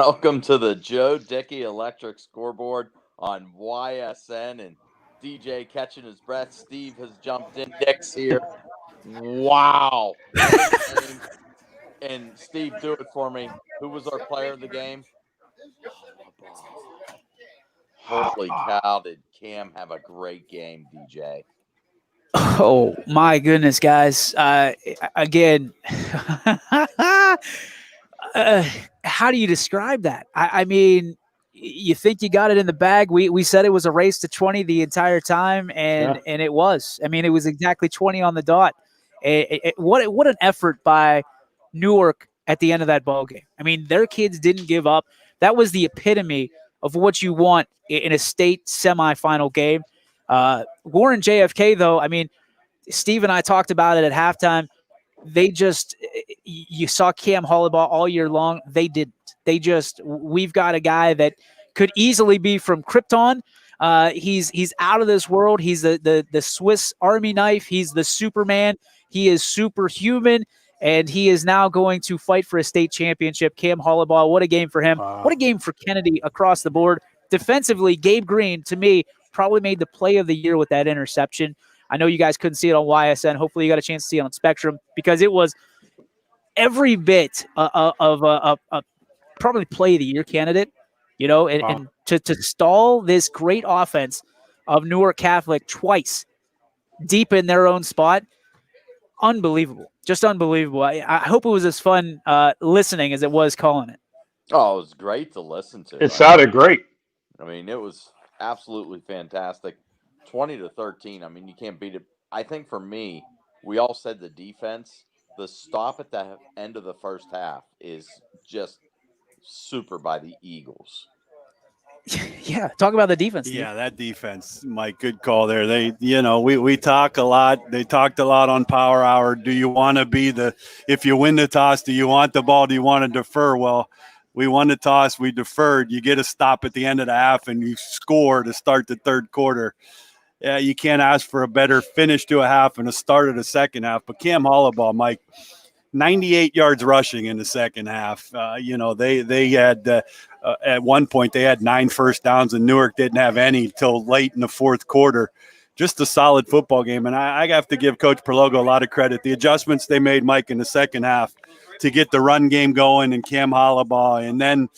Welcome to the Joe Dickey Electric Scoreboard on YSN and DJ catching his breath. Steve has jumped in. Nick's here. Wow. What a game. And Steve, do it for me. Who was our player of the game? Holy cow, did Cam have a great game, DJ? Oh my goodness, guys! Again, how do you describe that? I mean, you think you got it in the bag. We said it was a race to 20 the entire time, and it was. I mean, it was exactly 20 on the dot. What an effort by Newark at the end of that ball game. I mean, their kids didn't give up. That was the epitome of what you want in a state semifinal game. Warren JFK, though, I mean, Steve and I talked about it at halftime. You saw Cam Hollabaugh all year long. They didn't. We've got a guy that could easily be from Krypton. He's out of this world. He's the Swiss Army knife. He's the Superman. He is superhuman, and he is now going to fight for a state championship. Cam Hollabaugh, what a game for him. Wow. What a game for Kennedy across the board. Defensively, Gabe Green, to me, probably made the play of the year with that interception. I know you guys couldn't see it on YSN. Hopefully you got a chance to see it on Spectrum, because it was every bit of a probably play of the year candidate, and to stall this great offense of Newark Catholic twice deep in their own spot. Unbelievable. Just unbelievable. I hope it was as fun listening as it was calling it. Oh, it was great to listen to. It sounded great. I mean, it was absolutely fantastic. 20-13. I mean, you can't beat it. I think for me, we all said the defense. The stop at the end of the first half is just super by the Eagles. Yeah, talk about the defense. Steve. Yeah, that defense, Mike, good call there. We talk a lot. They talked a lot on Power Hour. Do you want to be if you win the toss, do you want the ball? Do you want to defer? Well, we won the toss. We deferred. You get a stop at the end of the half and you score to start the third quarter. Yeah, you can't ask for a better finish to a half and a start of the second half. But Cam Hollabaugh, Mike, 98 yards rushing in the second half. They had at one point they had 9 first downs, and Newark didn't have any till late in the fourth quarter. Just a solid football game, and I have to give Coach Perlogo a lot of credit. The adjustments they made, Mike, in the second half to get the run game going, and Cam Hollabaugh, and then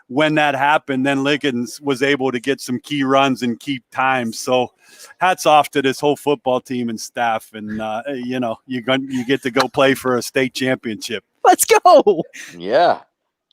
when that happened, then Liggins was able to get some key runs and keep time. So hats off to this whole football team and staff. And, you get to go play for a state championship. Let's go. Yeah.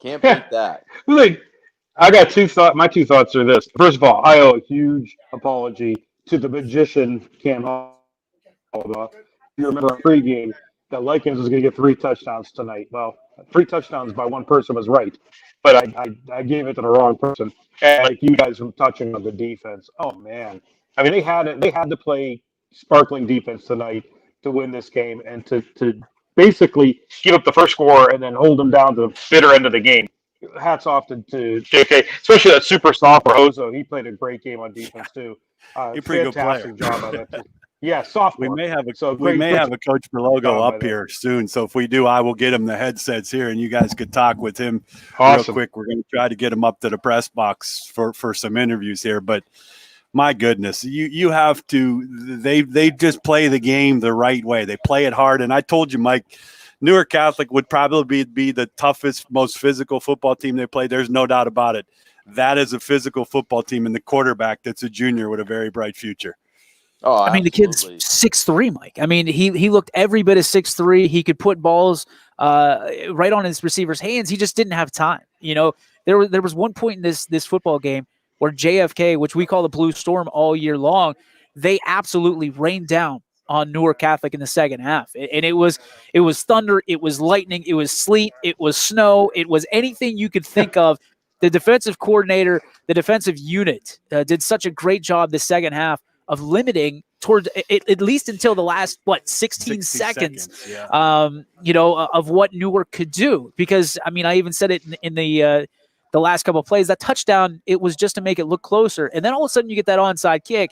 Can't beat that. I got two thoughts. My two thoughts are this. First of all, I owe a huge apology to the magician, Cam Hollabaugh. You remember pregame that Likens was going to get 3 touchdowns tonight. Well, 3 touchdowns by one person was right, but I gave it to the wrong person. And like you guys were touching on the defense. Oh man, I mean they had to play sparkling defense tonight to win this game and to basically give up the first score and then hold them down to the bitter end of the game. Hats off to JK, especially that super sophomore Ozo. He played a great game on defense too. He's a pretty good player. Job on that too. Yeah, sophomore. We may have a Coach Perlogo up here soon. So if we do, I will get him the headsets here, and you guys could talk with him real quick. We're going to try to get him up to the press box for some interviews here. But my goodness, you have to. They just play the game the right way. They play it hard. And I told you, Mike, Newark Catholic would probably be the toughest, most physical football team they play. There's no doubt about it. That is a physical football team, and the quarterback that's a junior with a very bright future. Oh, I mean, the kid's 6'3", Mike. I mean, he looked every bit of 6'3". He could put balls right on his receiver's hands. He just didn't have time. There was one point in this football game where JFK, which we call the Blue Storm all year long, they absolutely rained down on Newark Catholic in the second half. And it was thunder, it was lightning, it was sleet, it was snow, it was anything you could think of. The defensive coordinator, the defensive unit did such a great job the second half of limiting toward at least until the last 16 seconds yeah. Of what Newark could do, because I mean I even said it in the last couple of plays. That touchdown, it was just to make it look closer, and then all of a sudden you get that onside kick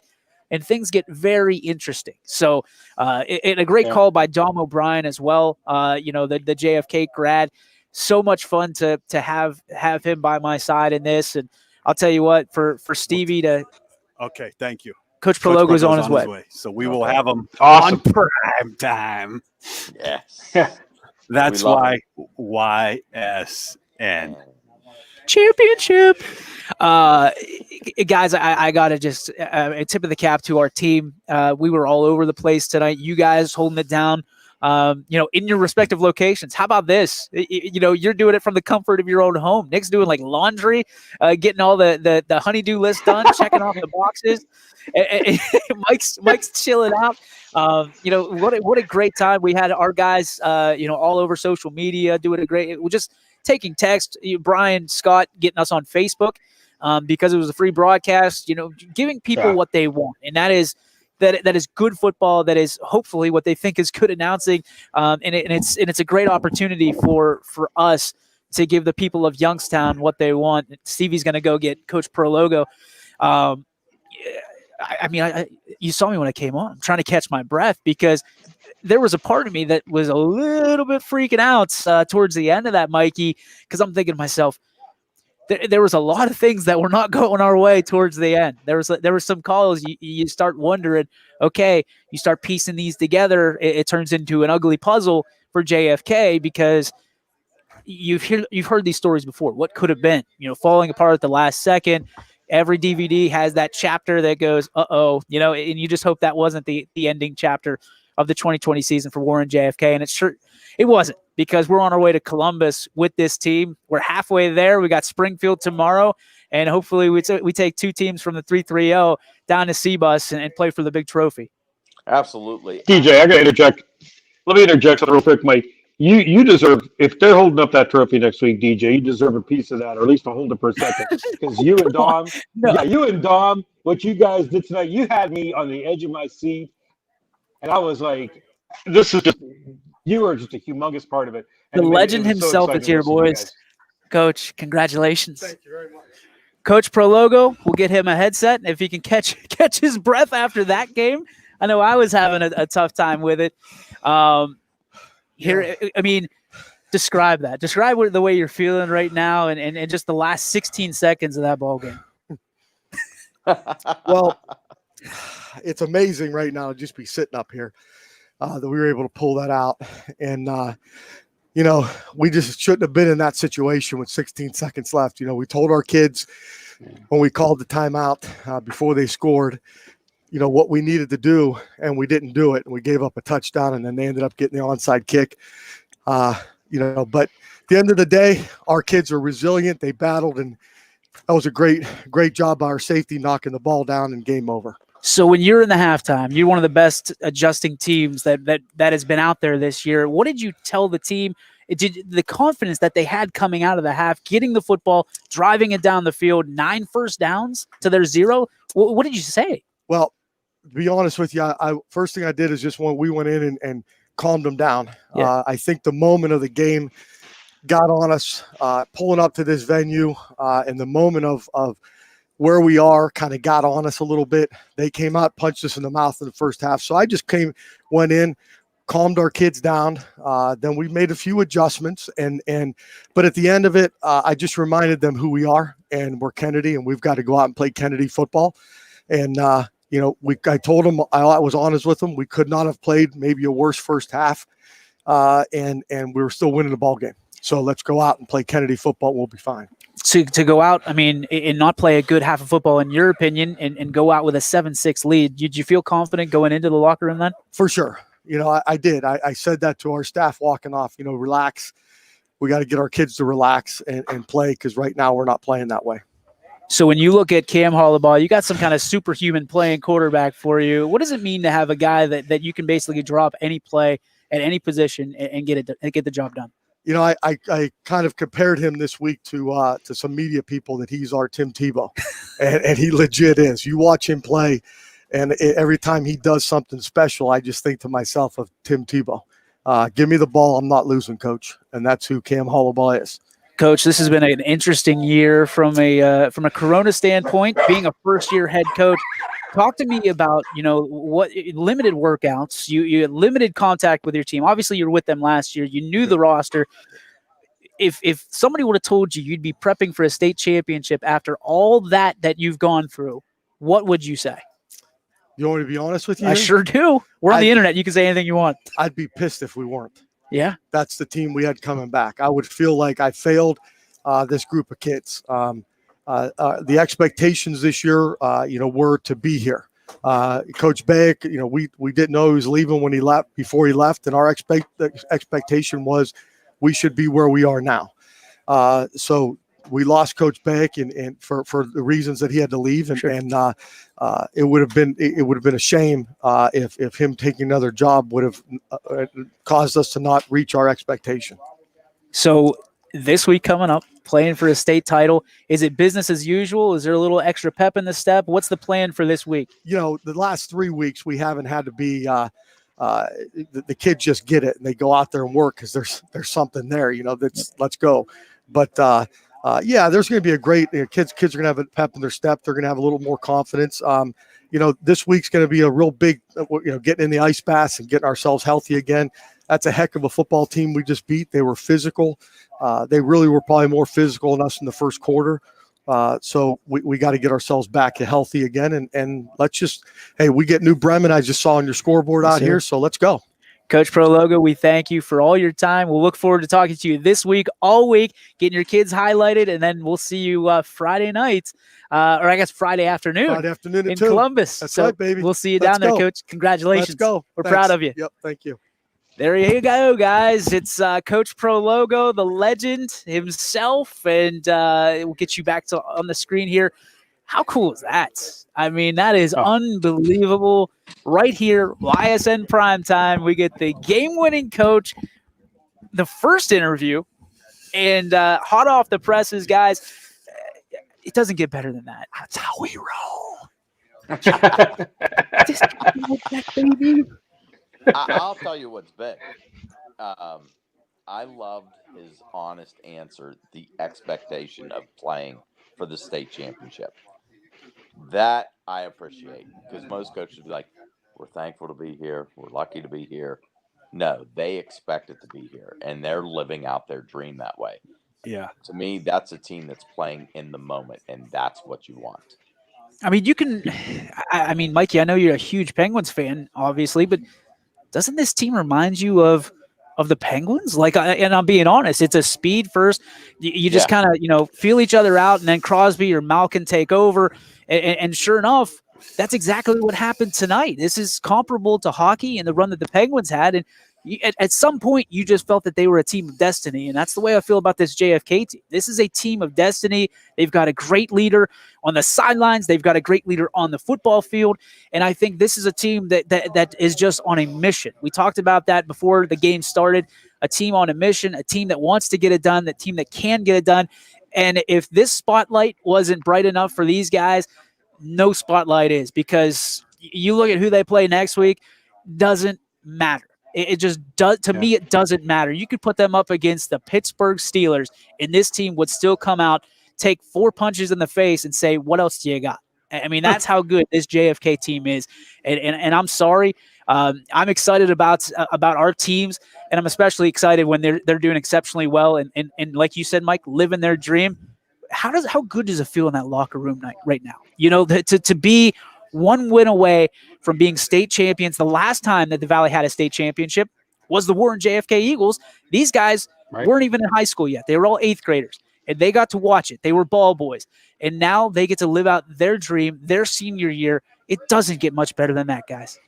and things get very interesting. So and a great call by Dom O'Brien as well, the JFK grad. so much fun to have him by my side in this. And I'll tell you what, for Stevie to Okay, thank you. Coach Prologo's on his way. So we will have him Awesome. on prime time. Yes. Yeah. That's We love why YSN. Championship. Guys, I gotta just a tip of the cap to our team. We were all over the place tonight. You guys holding it down, in your respective locations. How about this? You're doing it from the comfort of your own home. Nick's doing like laundry, getting all the honeydew list done, checking off the boxes. Mike's chilling out. What a great time we had. Our guys, all over social media doing a great. We're just taking text. Brian Scott getting us on Facebook because it was a free broadcast. Giving people what they want, and that is good football. That is hopefully what they think is good announcing, and it's a great opportunity for us to give the people of Youngstown what they want. Stevie's going to go get Coach Prologo. You saw me when I came on. I'm trying to catch my breath because there was a part of me that was a little bit freaking out towards the end of that, Mikey, because I'm thinking to myself, there was a lot of things that were not going our way towards the end. There were some calls you start wondering, okay, you start piecing these together. It turns into an ugly puzzle for JFK because you've heard these stories before. What could have been, falling apart at the last second. Every DVD has that chapter that goes, and you just hope that wasn't the ending chapter of the 2020 season for Warren JFK. And it wasn't, because we're on our way to Columbus with this team. We're halfway there. We got Springfield tomorrow, and hopefully we take two teams from the 3-3-0 down to C-Bus and play for the big trophy. Absolutely. DJ, I got to interject. Let me interject something real quick, Mike. You deserve, if they're holding up that trophy next week, DJ, you deserve a piece of that, or at least to hold it for a second. Because you and Dom, what you guys did tonight, you had me on the edge of my seat. And I was like, you were just a humongous part of it. And the legend himself is here, boys. Coach, congratulations. Thank you very much. Coach Prologo, we'll get him a headset. If he can catch his breath after that game. I know I was having a tough time with it. Describe that. Describe the way you're feeling right now and just the last 16 seconds of that ball game. Well, it's amazing right now to just be sitting up here that we were able to pull that out. And, we just shouldn't have been in that situation with 16 seconds left. We told our kids when we called the timeout before they scored, what we needed to do, and we didn't do it. And we gave up a touchdown, and then they ended up getting the onside kick. But at the end of the day, our kids are resilient. They battled, and that was a great job by our safety knocking the ball down and game over. So when you're in the halftime, you're one of the best adjusting teams that has been out there this year. What did you tell the team? The confidence that they had coming out of the half, getting the football, driving it down the field, 9 first downs to their 0. What did you say? Well, to be honest with you, first thing I did is we went in and calmed them down. Yeah. I think the moment of the game got on us, pulling up to this venue, and the moment of where we are kind of got on us a little bit. They came out, punched us in the mouth in the first half. So I just went in, calmed our kids down. Then we made a few adjustments, but at the end of it, I just reminded them who we are, and we're Kennedy, and we've got to go out and play Kennedy football. And I told them, I was honest with them. We could not have played maybe a worse first half, and we were still winning the ball game. So let's go out and play Kennedy football. We'll be fine. To go out, and not play a good half of football, in your opinion, and go out with a 7-6 lead. Did you feel confident going into the locker room then? For sure. I did. I said that to our staff walking off, relax. We got to get our kids to relax and play, because right now we're not playing that way. So when you look at Cam Hollabaugh, you got some kind of superhuman playing quarterback for you. What does it mean to have a guy that you can basically drop any play at any position and get the job done? I kind of compared him this week to some media people that he's our Tim Tebow, and he legit is. You watch him play, and every time he does something special, I just think to myself of Tim Tebow. Give me the ball, I'm not losing, coach, and that's who Cam Hollabaugh is. Coach, this has been an interesting year from a Corona standpoint, being a first-year head coach. Talk to me about, what limited workouts, you had limited contact with your team. Obviously, you were with them last year. You knew the roster. if somebody would have told you you'd be prepping for a state championship after all that you've gone through, what would you say? You want me to be honest with you? I sure do. We're on the internet. You can say anything you want. I'd be pissed if we weren't. Yeah. That's the team we had coming back. I would feel like I failed this group of kids. The expectations this year, were to be here. Coach Beck, we didn't know he was leaving when he left, before he left, and our expectation was we should be where we are now. So we lost Coach Beck, and for the reasons that he had to leave, and, Sure. and it would have been a shame if him taking another job would have caused us to not reach our expectation. So this week coming up, playing for a state title, is it business as usual? Is there a little extra pep in the step? What's the plan for this week? The last 3 weeks we haven't had to be the kids just get it and they go out there and work because there's something there. That's let's go. But there's going to be a great kids are going to have a pep in their step. They're going to have a little more confidence. This week's going to be a real big, getting in the ice baths and getting ourselves healthy again. That's a heck of a football team we just beat. They were physical. They really were probably more physical than us in the first quarter. So we got to get ourselves back to healthy again. And let's just, we get New Bremen. I just saw on your scoreboard out here. So let's go. Coach Pro Logo, we thank you for all your time. We'll look forward to talking to you this week, all week, getting your kids highlighted, and then we'll see you Friday nights, or I guess Friday afternoon in Columbus. That's so right, baby. We'll see you down there, Coach. Congratulations. Let's go. We're proud of you. Yep, thank you. There you go, guys. It's Coach Pro Logo, the legend himself, and we'll get you back on the screen here. How cool is that? I mean, that is unbelievable. Right here, YSN Primetime, we get the game-winning coach, the first interview, and hot off the presses, guys. It doesn't get better than that. That's how we roll. Baby. I'll tell you what's big. I loved his honest answer, the expectation of playing for the state championship. That I appreciate, because most coaches would be like, we're thankful to be here. We're lucky to be here. No, they expect it to be here, and they're living out their dream that way. Yeah. To me, that's a team that's playing in the moment, and that's what you want. I mean, Mikey, I know you're a huge Penguins fan, obviously, but doesn't this team remind you of the Penguins? And I'm being honest, it's a speed first. You just kind of, feel each other out, and then Crosby or Malkin take over. And sure enough, that's exactly what happened tonight. This is comparable to hockey and the run that the Penguins had. And at some point, you just felt that they were a team of destiny. And that's the way I feel about this JFK team. This is a team of destiny. They've got a great leader on the sidelines. They've got a great leader on the football field. And I think this is a team that is just on a mission. We talked about that before the game started. A team on a mission, a team that wants to get it done, the team that can get it done. And if this spotlight wasn't bright enough for these guys, no spotlight is, because you look at who they play next week, doesn't matter. It just does. To me, it doesn't matter. You could put them up against the Pittsburgh Steelers, and this team would still come out, take 4 punches in the face, and say, what else do you got? I mean, that's how good this JFK team is. And I'm sorry. I'm excited about our teams, and I'm especially excited when they're doing exceptionally well. And like you said, Mike, living their dream. How good does it feel in that locker room right now? To be one win away from being state champions. The last time that the Valley had a state championship was the Warren JFK Eagles. These guys weren't even in high school yet. They were all 8th graders, and they got to watch it. They were ball boys, and now they get to live out their dream, their senior year. It doesn't get much better than that, guys.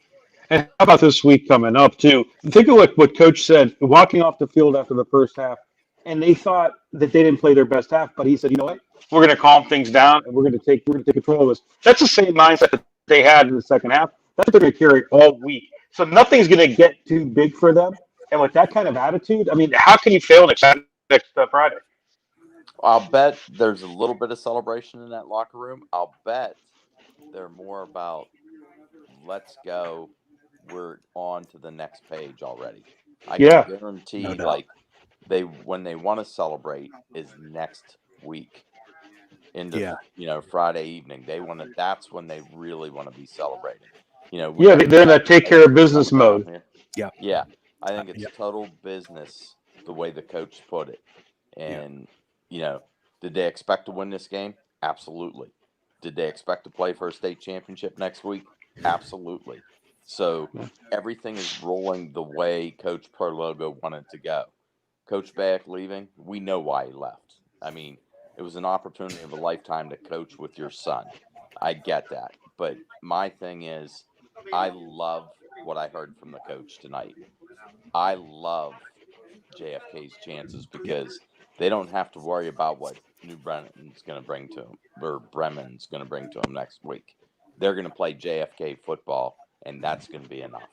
And how about this week coming up, too? Think of what Coach said, walking off the field after the first half, and they thought that they didn't play their best half, but he said, you know what? We're going to calm things down, and we're going to take control of this. That's the same mindset that they had in the second half. That's what they're going to carry all week. So nothing's going to get too big for them. And with that kind of attitude, I mean, how can you fail next Friday? I'll bet there's a little bit of celebration in that locker room. I'll bet they're more about, let's go, we're on to the next page already. I can guarantee, when they want to celebrate is next week. Into Friday evening, that's when they really want to be celebrating. They're in that take care of business mode. I think it's total business the way the coach put it, And, did they expect to win this game? Absolutely. Did they expect to play for a state championship next week? Absolutely. So everything is rolling the way Coach Prologo wanted to go. Coach Bayak leaving, we know why he left. I mean, it was an opportunity of a lifetime to coach with your son. I get that. But my thing is, I love what I heard from the coach tonight. I love JFK's chances because they don't have to worry about what New Brennan's going to bring to them or Bremen's going to bring to them next week. They're going to play JFK football, and that's going to be enough.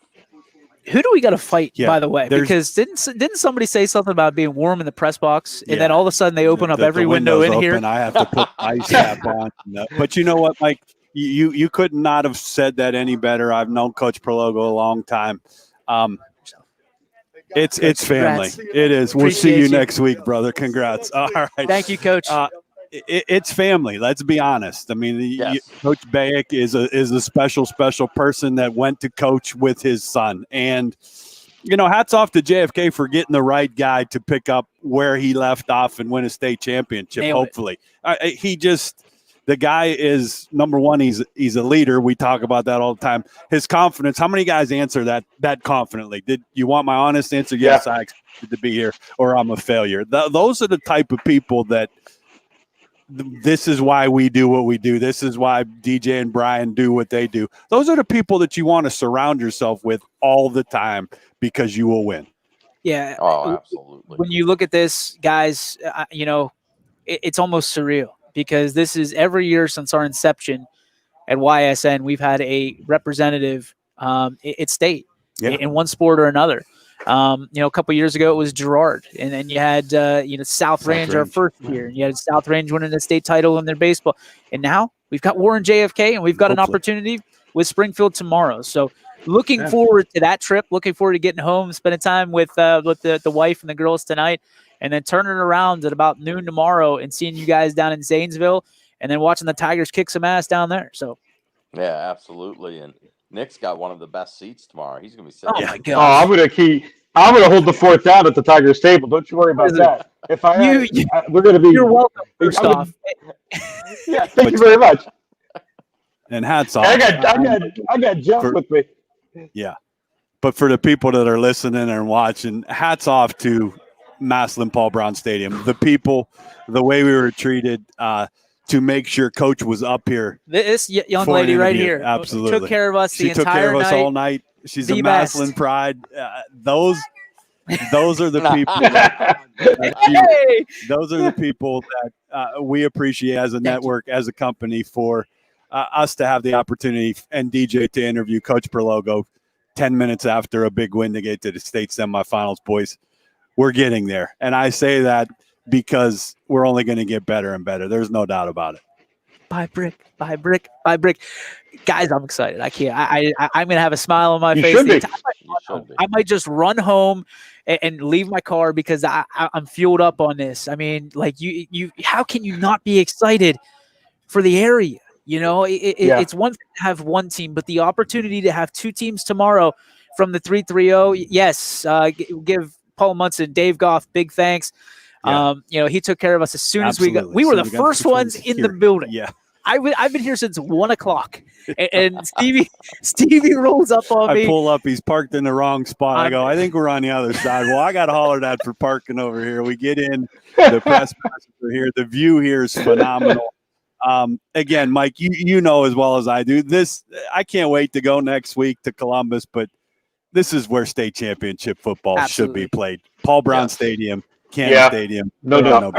Who do we got to fight, by the way? Because didn't somebody say something about being warm in the press box, and then all of a sudden they open up every window in here? And I have to put ice cap on. But you know what, Mike? You could not have said that any better. I've known Coach Prologo a long time. It's family. It is. We'll see you next week, brother. Congrats. All right. Thank you, Coach. It's family. Let's be honest. I mean, Coach Bayak is a special person that went to coach with his son. And, hats off to JFK for getting the right guy to pick up where he left off and win a state championship, hopefully. The guy is, number one, he's a leader. We talk about that all the time. His confidence, how many guys answer that confidently? Did you want my honest answer? Yes, I expected to be here, or I'm a failure. Those are the type of people that this is why we do what we do. This is why DJ and Brian do what they do. Those are the people that you want to surround yourself with all the time because you will win. Yeah. Oh, absolutely. When you look at this, guys, it's almost surreal because this is every year since our inception at YSN, we've had a representative at state in one sport or another. A couple of years ago it was Girard, and then you had South Range our first year, and you had South Range winning the state title in their baseball, and now we've got Warren JFK, and we've got an opportunity with Springfield tomorrow. So looking forward to that trip, looking forward to getting home, spending time with the wife and the girls tonight, and then turning around at about noon tomorrow and seeing you guys down in Zanesville, and then watching the Tigers kick some ass down there. So yeah, absolutely. And Nick's got one of the best seats tomorrow. He's going to be sitting. Oh my God! I'm gonna hold the fort down at the Tigers table. Don't you worry about that. If we're gonna be. You're welcome. First off. Yeah, thank you very much. And hats off. I got Jeff with me. Yeah, but for the people that are listening and watching, hats off to Massillon Paul Brown Stadium. The people, the way we were treated. To make sure Coach was up here. This young lady right here absolutely took care of us the entire night. She took care of us all night. She's a Massillon pride. Those are the people. Those are the people that we appreciate as a network, as a company, for us to have the opportunity and DJ to interview Coach Prologo 10 minutes after a big win to get to the state semifinals. Boys, we're getting there, and I say that because we're only going to get better and better. There's no doubt about it. By brick, by brick, by brick. Guys, I'm excited. I can't. I'm going to have a smile on my face. I might just run home and leave my car because I'm fueled up on this. I mean, like you. How can you not be excited for the area? It's one thing to have one team, but the opportunity to have two teams tomorrow from the 3-3-0. Yes, give Paul Munson, Dave Goff, big thanks. Yeah. He took care of us as soon as we were the first ones in the building. Yeah. I've been here since 1:00, and Stevie rolls up on me. I pull up. He's parked in the wrong spot. I go, I think we're on the other side. Well, I got hollered at for parking over here. We get in. The press passes are here. The view here is phenomenal. Again, Mike, you know as well as I do. I can't wait to go next week to Columbus, but this is where state championship football should be played. Paul Brown Stadium. Canton Stadium. No doubt.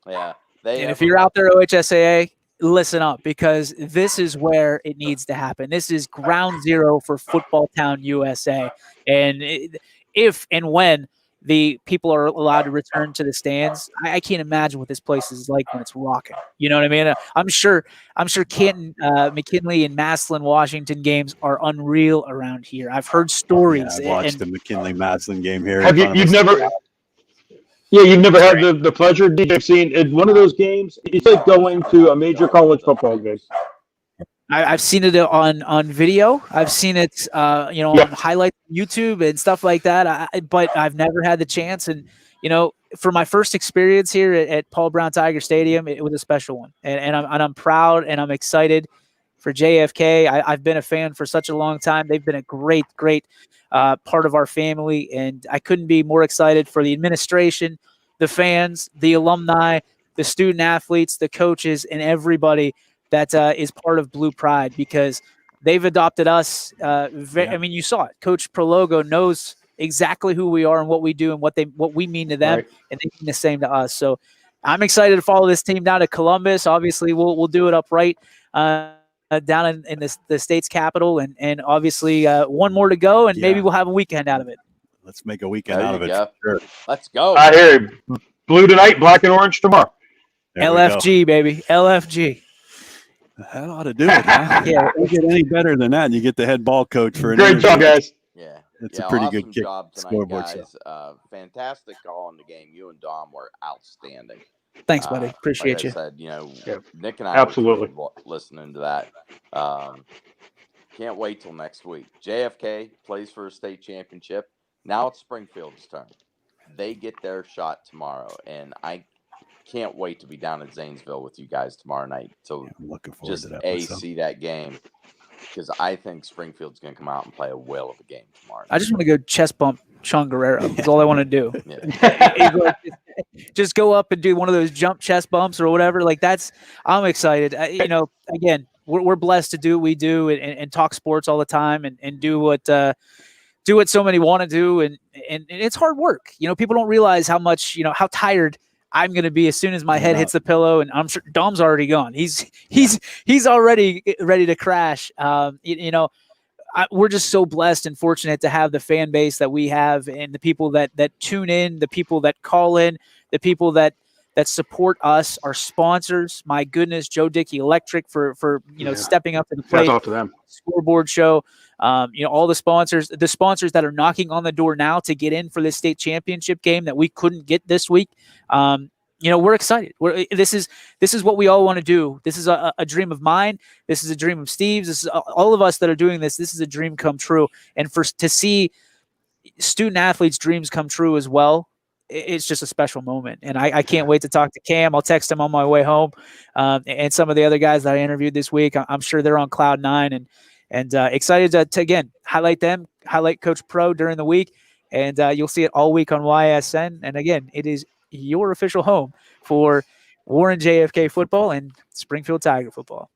Yeah. And if you're out there, OHSAA, listen up, because this is where it needs to happen. This is ground zero for Football Town USA. And if and when the people are allowed to return to the stands, I can't imagine what this place is like when it's rocking. You know what I mean? I'm sure Canton, McKinley, and Massillon, Washington games are unreal around here. I've heard stories. Yeah, I watched the McKinley Massillon game here. Have you've never? Yeah, you've never had the pleasure, DJ, of seeing in one of those games. It's like going to a major college football game. I've seen it on video. I've seen it, on highlights on YouTube and stuff like that. But I've never had the chance. And for my first experience here at Paul Brown Tiger Stadium, it was a special one. And I'm proud and I'm excited for JFK. I've been a fan for such a long time. They've been a great part of our family, and I couldn't be more excited for the administration, the fans, the alumni, the student athletes, the coaches, and everybody that is part of Blue Pride, because they've adopted us. I mean, you saw it. Coach Prologo knows exactly who we are and what we do and what we mean to them, Right. and they mean the same to us. So I'm excited to follow this team down to Columbus. Obviously, we'll do it upright down in the state's capital, and obviously one more to go, and maybe we'll have a weekend out of it. Let's make a weekend There out you of it. go. Sure. Let's go. I hear you. Blue tonight, black and orange tomorrow. There we go. LFG, baby. LFG. That ought to do it. Huh? Yeah. Don't get any better than that. You get the head ball coach for an Great interview. job, guys. Yeah. It's a pretty awesome good kick. job tonight, Scoreboard guys. Fantastic call in the game. You and Dom were outstanding. Thanks, buddy. Appreciate like you. I said, Yep. Nick and I Absolutely. were listening to that. Can't wait till next week. JFK plays for a state championship. Now it's Springfield's turn. They get their shot tomorrow, and I can't wait to be down at Zanesville with you guys tomorrow night. So I'm looking forward just to that. myself. see that game, because I think Springfield's going to come out and play a whale of a game tomorrow. I just want to go chest bump Sean Guerrero. That's all I want to do. Yeah. Just go up and do one of those jump chest bumps or whatever. Like I'm excited. Again, we're blessed to do what we do and talk sports all the time and do what so many want to do. And it's hard work. People don't realize how much, how tired I'm going to be as soon as my head hits the pillow, and I'm sure Dom's already gone. He's already ready to crash. We're just so blessed and fortunate to have the fan base that we have, and the people that tune in, the people that call in, the people that support us, our sponsors. My goodness, Joe Dickey Electric for stepping up to the plate. That's off to them. Scoreboard show. All the sponsors that are knocking on the door now to get in for this state championship game that we couldn't get this week. We're excited. This is what we all want to do. This is a dream of mine. This is a dream of Steve's. This is all of us that are doing this. This is a dream come true. And to see student athletes' dreams come true as well, it's just a special moment. And I can't wait to talk to Cam. I'll text him on my way home. And some of the other guys that I interviewed this week, I'm sure they're on cloud nine and excited to again highlight Coach Pro during the week. And you'll see it all week on YSN. And again, it is your official home for Warren JFK football and Springfield Tiger football.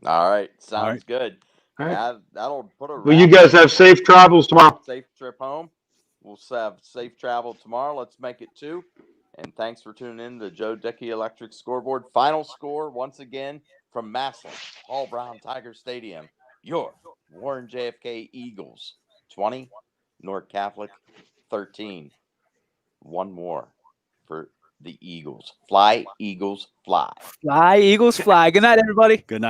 All right. Sounds good. All right. That'll put a Well, you guys have safe travels tomorrow. safe trip home. We'll have safe travel tomorrow. Let's make it 2. And thanks for tuning in to Joe Dickey Electric Scoreboard. Final score once again from Massillon, Paul Brown Tiger Stadium. Your Warren JFK Eagles 20, North Catholic 13. One more for the Eagles. Fly, Eagles, fly. Fly, Eagles, fly. Good night, everybody. Good night.